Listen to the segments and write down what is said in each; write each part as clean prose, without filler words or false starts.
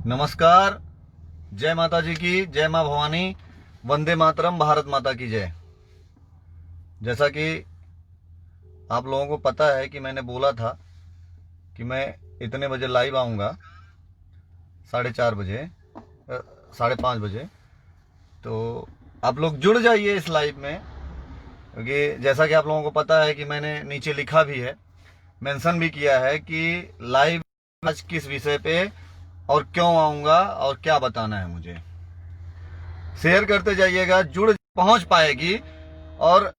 नमस्कार। जय माता जी की, जय माँ भवानी, वंदे मातरम, भारत माता की जय। जैसा कि आप लोगों को पता है कि मैंने बोला था कि मैं इतने बजे लाइव आऊँगा, 4:30 बजे, 5:30 बजे। तो आप लोग जुड़ जाइए इस लाइव में, क्योंकि जैसा कि आप लोगों को पता है कि मैंने नीचे लिखा भी है, मेंशन भी किया है कि लाइव आज किस विषय पे और क्यों आऊँगा और क्या बताना है मुझे। शेयर करते जाइएगा, जुड़ पहुंच पाएगी। और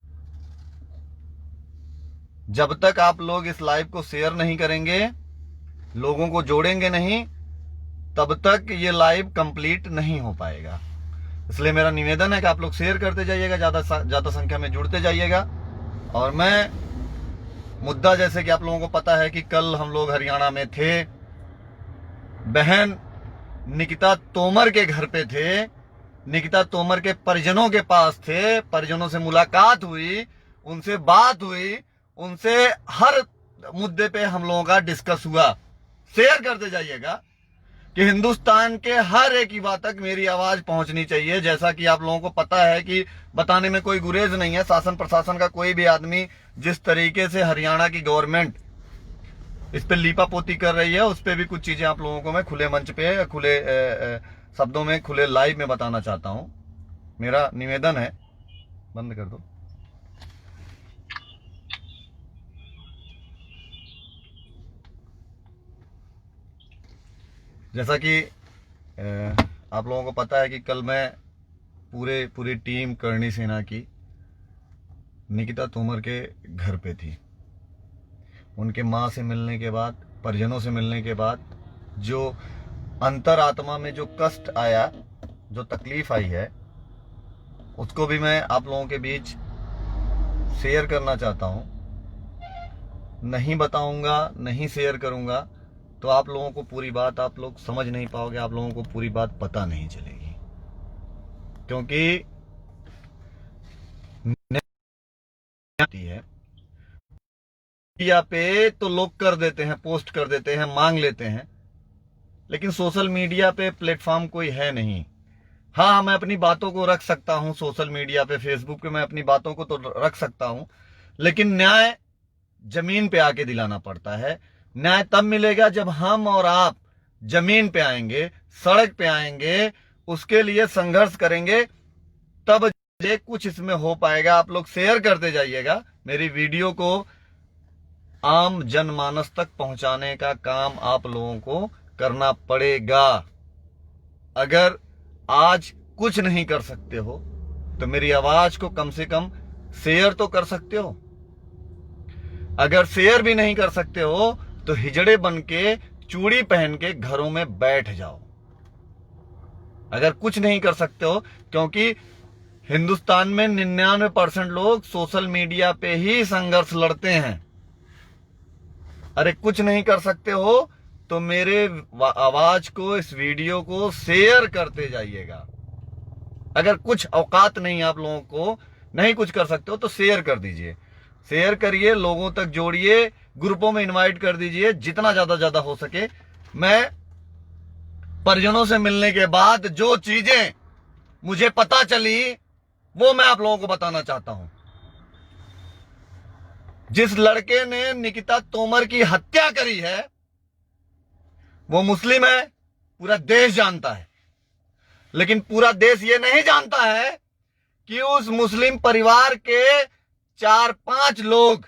जब तक आप लोग इस लाइव को शेयर नहीं करेंगे, लोगों को जोड़ेंगे नहीं, तब तक ये लाइव कंप्लीट नहीं हो पाएगा। इसलिए मेरा निवेदन है कि आप लोग शेयर करते जाइएगा, ज्यादा संख्या में जुड़ते जाइएगा। और मैं मुद्दा, जैसे कि आप लोगों को पता है कि कल हम लोग हरियाणा में थे, बहन निकिता तोमर के घर पे थे, निकिता तोमर के परिजनों के पास थे, परिजनों से मुलाकात हुई, उनसे बात हुई, उनसे हर मुद्दे पे हम लोगों का डिस्कस हुआ। शेयर करते जाइएगा कि हिंदुस्तान के हर एक युवा तक मेरी आवाज पहुंचनी चाहिए। जैसा कि आप लोगों को पता है कि बताने में कोई गुरेज नहीं है, शासन प्रशासन का कोई भी आदमी जिस तरीके से हरियाणा की गवर्नमेंट इस पे लीपापोती कर रही है, उस पे भी कुछ चीजें आप लोगों को मैं खुले मंच पे, खुले शब्दों में, खुले लाइव में बताना चाहता हूं। मेरा निवेदन है, बंद कर दो। जैसा कि आप लोगों को पता है कि कल मैं पूरी टीम करणी सेना की निकिता तोमर के घर पे थी। उनके माँ से मिलने के बाद, परिजनों से मिलने के बाद, जो अंतरात्मा में जो कष्ट आया, जो तकलीफ आई है, उसको भी मैं आप लोगों के बीच शेयर करना चाहता हूं। नहीं बताऊंगा, नहीं शेयर करूंगा तो आप लोगों को पूरी बात आप लोग समझ नहीं पाओगे, आप लोगों को पूरी बात पता नहीं चलेगी। क्योंकि है मीडिया पे तो लोग कर देते हैं, पोस्ट कर देते हैं, मांग लेते हैं, लेकिन सोशल मीडिया पे प्लेटफॉर्म कोई है नहीं। हाँ, मैं अपनी बातों को रख सकता हूं सोशल मीडिया पे, फेसबुक पे मैं अपनी बातों को तो रख सकता हूं, लेकिन न्याय जमीन पे आके दिलाना पड़ता है। न्याय तब मिलेगा जब हम और आप जमीन पे आएंगे, सड़क पे आएंगे, उसके लिए संघर्ष करेंगे, तब कुछ इसमें हो पाएगा। आप लोग शेयर करते जाइएगा, मेरी वीडियो को आम जनमानस तक पहुंचाने का काम आप लोगों को करना पड़ेगा। अगर आज कुछ नहीं कर सकते हो तो मेरी आवाज को कम से कम शेयर तो कर सकते हो। अगर शेयर भी नहीं कर सकते हो तो हिजड़े बन के, चूड़ी पहन के घरों में बैठ जाओ। अगर कुछ नहीं कर सकते हो, क्योंकि हिंदुस्तान में 99% लोग सोशल मीडिया पे ही संघर्ष लड़ते हैं। अरे कुछ नहीं कर सकते हो तो मेरे आवाज को, इस वीडियो को शेयर करते जाइएगा। अगर कुछ औकात नहीं आप लोगों को, नहीं कुछ कर सकते हो तो शेयर कर दीजिए, शेयर करिए, लोगों तक जोड़िए, ग्रुपों में इनवाइट कर दीजिए, जितना ज्यादा हो सके। मैं परिजनों से मिलने के बाद जो चीजें मुझे पता चली वो मैं आप लोगों को बताना चाहता हूं। जिस लड़के ने निकिता तोमर की हत्या करी है वो मुस्लिम है, पूरा देश जानता है, लेकिन पूरा देश ये नहीं जानता है कि उस मुस्लिम परिवार के 4-5 लोग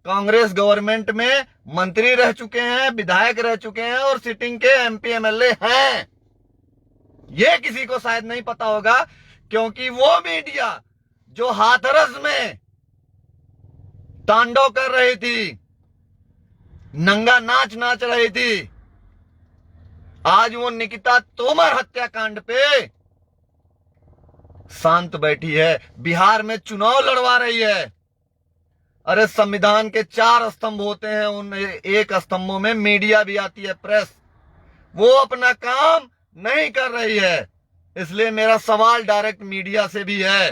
कांग्रेस गवर्नमेंट में मंत्री रह चुके हैं, विधायक रह चुके हैं और सिटिंग के एमपी एमएलए हैं। यह किसी को शायद नहीं पता होगा, क्योंकि वो मीडिया जो हाथरस में तांडव कर रही थी, नंगा नाच नाच रही थी, आज वो निकिता तोमर हत्याकांड पे शांत बैठी है, बिहार में चुनाव लड़वा रही है। अरे संविधान के 4 स्तंभ होते हैं, उन एक स्तंभों में मीडिया भी आती है, प्रेस। वो अपना काम नहीं कर रही है। इसलिए मेरा सवाल डायरेक्ट मीडिया से भी है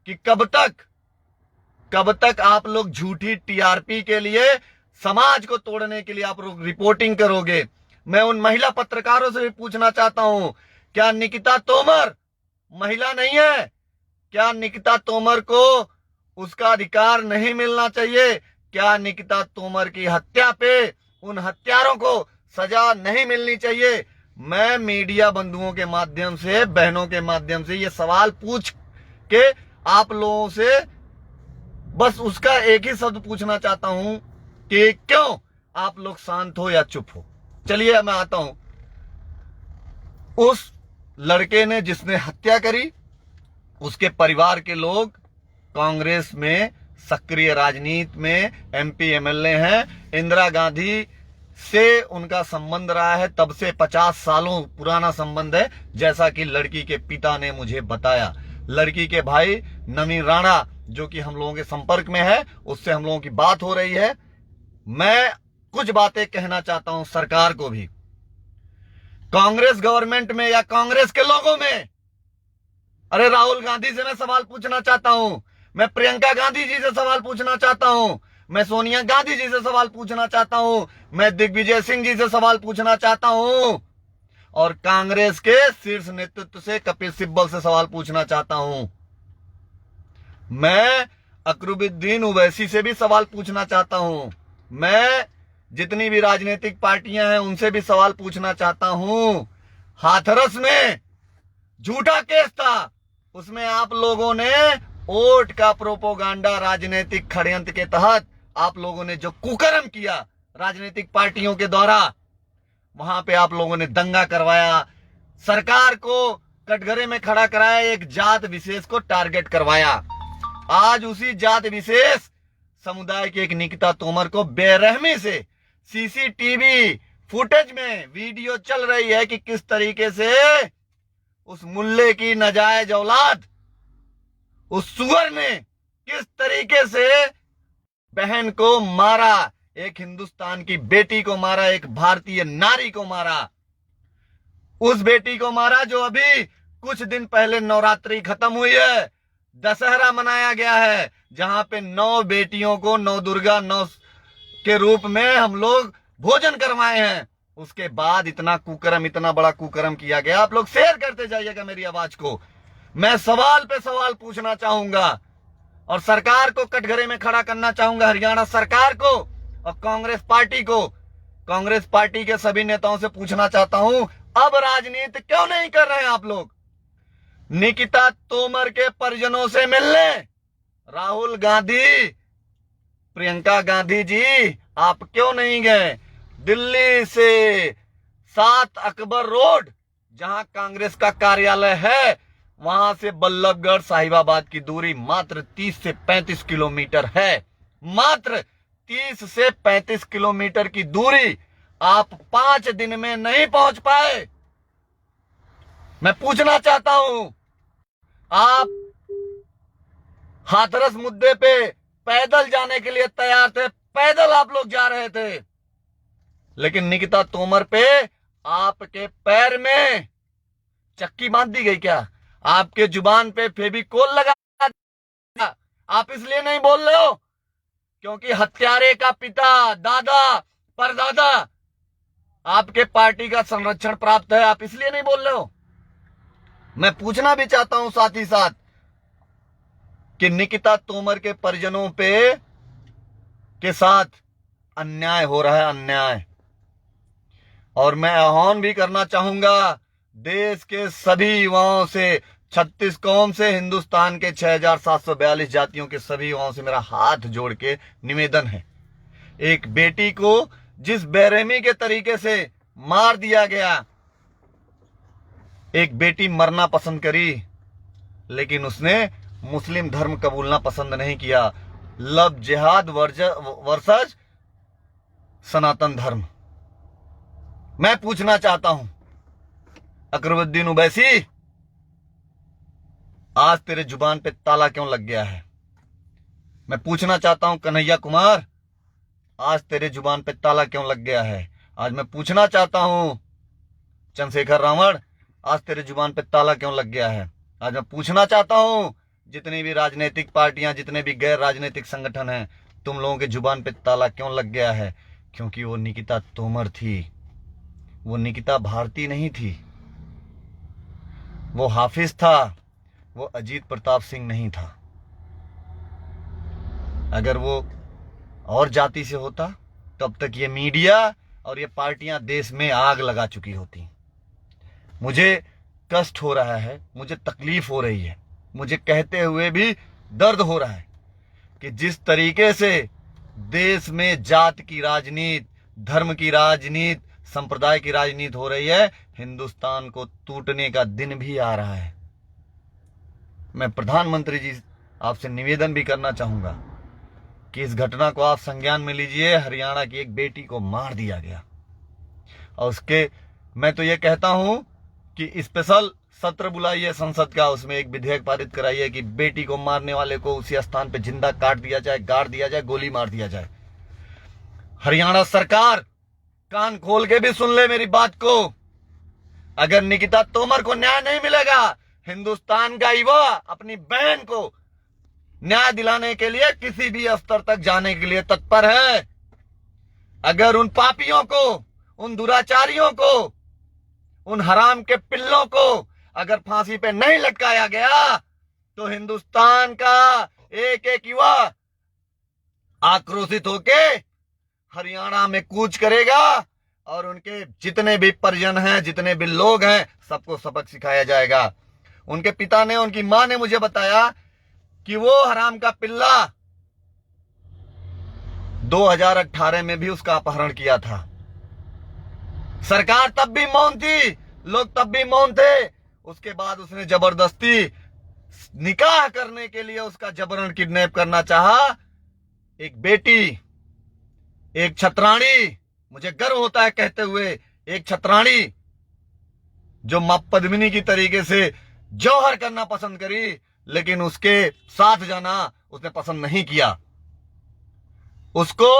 कि कब तक आप लोग झूठी टीआरपी के लिए, समाज को तोड़ने के लिए आप लोग रिपोर्टिंग करोगे। मैं उन महिला पत्रकारों से भी पूछना चाहता हूं, क्या निकिता तोमर महिला नहीं है? क्या निकिता तोमर को उसका अधिकार नहीं मिलना चाहिए? क्या निकिता तोमर की हत्या पे उन हत्यारों को सजा नहीं मिलनी चाहिए? मैं मीडिया बंधुओं के माध्यम से, बहनों के माध्यम से ये सवाल पूछ के आप लोगों से बस उसका एक ही शब्द पूछना चाहता हूं कि क्यों आप लोग शांत हो या चुप हो। चलिए मैं आता हूं। उस लड़के ने जिसने हत्या करी, उसके परिवार के लोग कांग्रेस में सक्रिय राजनीति में एमपी एमएलए हैं। इंदिरा गांधी से उनका संबंध रहा है, तब से 50 सालों पुराना संबंध है, जैसा कि लड़की के पिता ने मुझे बताया। लड़की के भाई नवीन राणा जो कि हम लोगों के संपर्क में है, उससे हम लोगों की बात हो रही है। मैं कुछ बातें कहना चाहता हूं सरकार को भी, कांग्रेस गवर्नमेंट में या कांग्रेस के लोगों में। अरे राहुल गांधी से मैं सवाल पूछना चाहता हूं, मैं प्रियंका गांधी जी से सवाल पूछना चाहता हूं, मैं सोनिया गांधी जी से सवाल पूछना चाहता हूं, मैं दिग्विजय सिंह जी से सवाल पूछना चाहता हूं, और कांग्रेस के शीर्ष नेतृत्व से कपिल सिब्बल से सवाल पूछना चाहता हूं। मैं अकरुद्दीन ओवैसी से भी सवाल पूछना चाहता हूं। मैं जितनी भी राजनीतिक पार्टियां हैं उनसे भी सवाल पूछना चाहता हूं। हाथरस में झूठा केस था, उसमें आप लोगों ने वोट का प्रोपोगंडा राजनीतिक षड्यंत्र के तहत आप लोगों ने जो कुकर्म किया राजनीतिक पार्टियों के द्वारा, वहां पे आप लोगों ने दंगा करवाया, सरकार को कटघरे में खड़ा कराया, एक जात विशेष को टारगेट करवाया। आज उसी जात विशेष समुदाय की एक निकिता तोमर को बेरहमी से सीसीटीवी फुटेज में वीडियो चल रही है कि किस तरीके से उस मुल्ले की नाजायज औलाद, उस सुअर ने किस तरीके से बहन को मारा, एक हिंदुस्तान की बेटी को मारा, एक भारतीय नारी को मारा। उस बेटी को मारा जो अभी कुछ दिन पहले नवरात्रि खत्म हुई है, दशहरा मनाया गया है, जहां पे 9 बेटियों को 9 दुर्गा 9 के रूप में हम लोग भोजन करवाए हैं। उसके बाद इतना कुकर्म, इतना बड़ा कुकर्म किया गया। आप लोग शेयर करते जाइएगा मेरी आवाज को। मैं सवाल पे सवाल पूछना चाहूंगा और सरकार को कटघरे में खड़ा करना चाहूंगा, हरियाणा सरकार को और कांग्रेस पार्टी को। कांग्रेस पार्टी के सभी नेताओं से पूछना चाहता हूं, अब राजनीति क्यों नहीं कर रहे हैं आप लोग? निकिता तोमर के परिजनों से मिलने राहुल गांधी, प्रियंका गांधी जी आप क्यों नहीं गए? दिल्ली से 7 अकबर रोड जहां कांग्रेस का कार्यालय है, वहां से बल्लभगढ़ साहिबाबाद की दूरी मात्र 30 से 35 किलोमीटर है। मात्र 30 से 35 किलोमीटर की दूरी आप 5 दिन में नहीं पहुंच पाए। मैं पूछना चाहता हूं, आप हाथरस मुद्दे पे पैदल जाने के लिए तैयार थे, पैदल आप लोग जा रहे थे, लेकिन निकिता तोमर पे आपके पैर में चक्की बांध दी गई क्या? आपके जुबान पे फेविकोल लगा दिया? आप इसलिए नहीं बोल रहे हो क्योंकि हत्यारे का पिता, दादा, परदादा आपके पार्टी का संरक्षण प्राप्त है, आप इसलिए नहीं बोल रहे हो? मैं पूछना भी चाहता हूं साथ ही साथ कि निकिता तोमर के परिजनों पे के साथ अन्याय हो रहा है, अन्याय। और मैं आह्वान भी करना चाहूंगा देश के सभी युवाओं से, 36 कौम से, हिंदुस्तान के 6742 जातियों के सभी युवाओं से मेरा हाथ जोड़ के निवेदन है, एक बेटी को जिस बेरहमी के तरीके से मार दिया गया, एक बेटी मरना पसंद करी लेकिन उसने मुस्लिम धर्म कबूलना पसंद नहीं किया। लव जिहाद वर्सेस सनातन धर्म। मैं पूछना चाहता हूं अकरुद्दीन ओवैसी, आज तेरे जुबान पे ताला क्यों लग गया है? मैं पूछना चाहता हूं कन्हैया कुमार, आज तेरे जुबान पे ताला क्यों लग गया है? आज मैं पूछना चाहता हूं चंद्रशेखर रावण, आज तेरे जुबान पे ताला क्यों लग गया है? आज मैं पूछना चाहता हूं जितनी भी राजनीतिक पार्टियां, जितने भी गैर राजनीतिक संगठन हैं, तुम लोगों के जुबान पे ताला क्यों लग गया है? क्योंकि वो निकिता तोमर थी। वो निकिता भारती नहीं थी, वो हाफिज था, वो अजीत प्रताप सिंह नहीं था। अगर वो और जाति से होता तब तक ये मीडिया और ये पार्टियां देश में आग लगा चुकी होती। मुझे कष्ट हो रहा है, मुझे तकलीफ हो रही है, मुझे कहते हुए भी दर्द हो रहा है कि जिस तरीके से देश में जात की राजनीति, धर्म की राजनीति, संप्रदाय की राजनीति हो रही है, हिंदुस्तान को टूटने का दिन भी आ रहा है। मैं प्रधानमंत्री जी आपसे निवेदन भी करना चाहूंगा कि इस घटना को आप संज्ञान में लीजिए। हरियाणा की एक बेटी को मार दिया गया और मैं तो ये कहता हूं कि स्पेशल सत्र बुलाइए संसद का, उसमें एक विधेयक पारित कराइए कि बेटी को मारने वाले को उसी स्थान पे जिंदा काट दिया जाए, गाड़ दिया जाए, गोली मार दिया जाए। हरियाणा सरकार कान खोल के भी सुन ले मेरी बात को। अगर निकिता तोमर को न्याय नहीं मिलेगा, हिंदुस्तान का युवा अपनी बहन को न्याय दिलाने के लिए किसी भी स्तर तक जाने के लिए तत्पर है। अगर उन पापियों को, उन दुराचारियों को, उन हराम के पिल्लों को अगर फांसी पे नहीं लटकाया गया तो हिंदुस्तान का एक एक युवा आक्रोशित होके हरियाणा में कूच करेगा और उनके जितने भी परिजन हैं, जितने भी लोग हैं, सबको सबक सिखाया जाएगा। उनके पिता ने, उनकी मां ने मुझे बताया कि वो हराम का पिल्ला 2018 में भी उसका अपहरण किया था। सरकार तब भी मौन थी, लोग तब भी मौन थे। उसके बाद उसने जबरदस्ती निकाह करने के लिए उसका जबरन किडनैप करना चाहा। एक बेटी, एक छतरानी, मुझे गर्व होता है कहते हुए, एक छतरानी जो मां पद्मिनी की तरीके से जौहर करना पसंद करी, लेकिन उसके साथ जाना उसने पसंद नहीं किया। उसको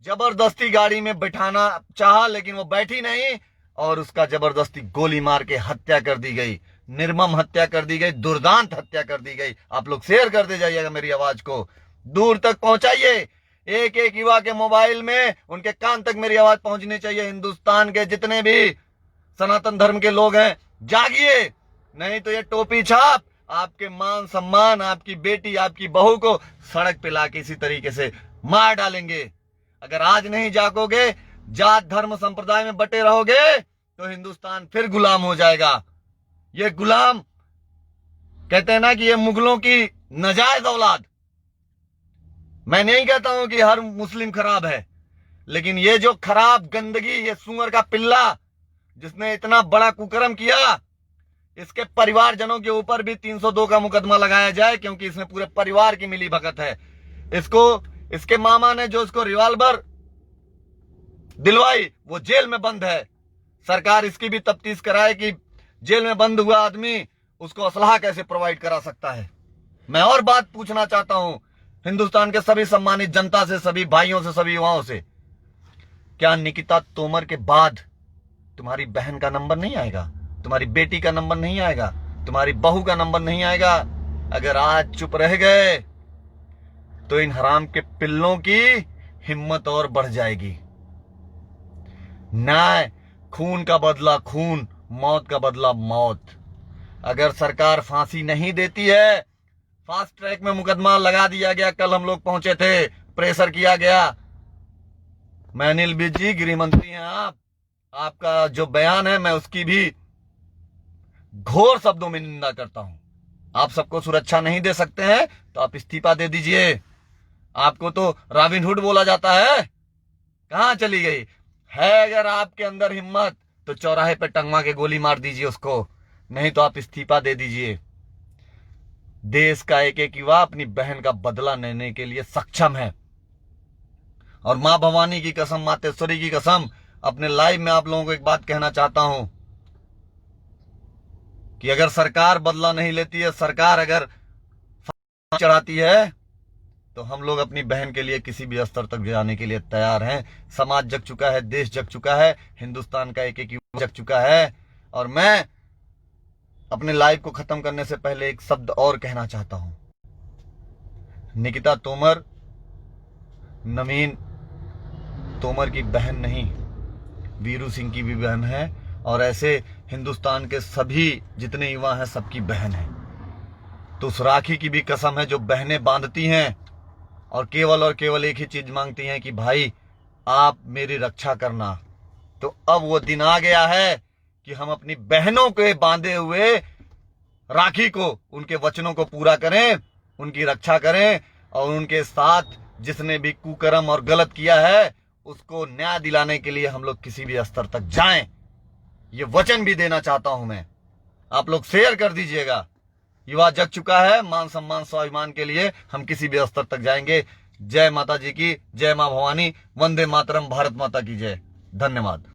जबरदस्ती गाड़ी में बिठाना चाहा, लेकिन वो बैठी नहीं और उसका जबरदस्ती गोली मार के हत्या कर दी गई। निर्मम हत्या कर दी गई, दुर्दांत हत्या कर दी गई। आप लोग शेयर करते जाइएगा मेरी आवाज को, दूर तक पहुंचाइए। एक एक युवा के मोबाइल में, उनके कान तक मेरी आवाज पहुंचनी चाहिए। हिंदुस्तान के जितने भी सनातन धर्म के लोग हैं, जागिए, नहीं तो ये टोपी छाप आपके मान सम्मान, आपकी बेटी, आपकी बहू को सड़क पे लाके इसी तरीके से मार डालेंगे। अगर आज नहीं जागोगे, जात धर्म संप्रदाय में बटे रहोगे, तो हिंदुस्तान फिर गुलाम हो जाएगा। ये गुलाम कहते हैं ना कि ये मुगलों की नाजायज औलाद। मैं नहीं कहता हूं कि हर मुस्लिम खराब है, लेकिन ये जो खराब गंदगी, ये सुअर का पिल्ला जिसने इतना बड़ा कुकर्म किया, इसके परिवारजनों के ऊपर भी 302 का मुकदमा लगाया जाए, क्योंकि इसमें पूरे परिवार की मिली भगत है। इसके मामा ने जो इसको रिवॉल्वर दिलवाई, वो जेल में बंद है। सरकार इसकी भी तफ्तीश कराए कि जेल में बंद हुआ आदमी उसको असलहा कैसे प्रोवाइड करा सकता है। मैं और बात पूछना चाहता हूं हिंदुस्तान के सभी सम्मानित जनता से, सभी भाइयों से, सभी युवाओं से, क्या निकिता तोमर के बाद तुम्हारी बहन का नंबर नहीं आएगा? तुम्हारी बेटी का नंबर नहीं आएगा? तुम्हारी बहू का नंबर नहीं आएगा? अगर आज चुप रह गए तो इन हराम के पिल्लों की हिम्मत और बढ़ जाएगी। न्याय, खून का बदला खून, मौत का बदला मौत। अगर सरकार फांसी नहीं देती है, फास्ट ट्रैक में मुकदमा लगा दिया गया। कल हम लोग पहुंचे थे, प्रेशर किया गया। मैं अनिल विज जी, गृह मंत्री हैं आपका जो बयान है, मैं उसकी भी घोर शब्दों में निंदा करता हूं। आप सबको सुरक्षा नहीं दे सकते हैं तो आप इस्तीफा दे दीजिए। आपको तो रॉबिनहुड बोला जाता है, कहां चली गई है? अगर आपके अंदर हिम्मत तो चौराहे पे टंगवा के गोली मार दीजिए उसको, नहीं तो आप इस्तीफा दे दीजिए। देश का एक एक युवा अपनी बहन का बदला लेने के लिए सक्षम है। और मां भवानी की कसम, मातेश्वरी की कसम, अपने लाइव में आप लोगों को एक बात कहना चाहता हूं कि अगर सरकार बदला नहीं लेती है, सरकार अगर चढ़ाती है, तो हम लोग अपनी बहन के लिए किसी भी स्तर तक जाने के लिए तैयार हैं। समाज जग चुका है, देश जग चुका है, हिंदुस्तान का एक एक युवा जग चुका है। और मैं अपने लाइव को खत्म करने से पहले एक शब्द और कहना चाहता हूं। निकिता तोमर नवीन तोमर की बहन नहीं, वीरू सिंह की भी बहन है, और ऐसे हिंदुस्तान के सभी जितने युवा हैं सबकी बहन है। तो उस राखी की भी कसम है जो बहनें बांधती हैं और केवल एक ही चीज मांगती हैं कि भाई आप मेरी रक्षा करना। तो अब वो दिन आ गया है कि हम अपनी बहनों के बांधे हुए राखी को, उनके वचनों को पूरा करें, उनकी रक्षा करें, और उनके साथ जिसने भी कुकर्म और गलत किया है उसको न्याय दिलाने के लिए हम लोग किसी भी स्तर तक जाएं। ये वचन भी देना चाहता हूं मैं। आप लोग शेयर कर दीजिएगा। युवा जग चुका है, मान सम्मान स्वाभिमान के लिए हम किसी भी स्तर तक जाएंगे। जय माता जी की, जय मां भवानी, वंदे मातरम, भारत माता की जय। धन्यवाद।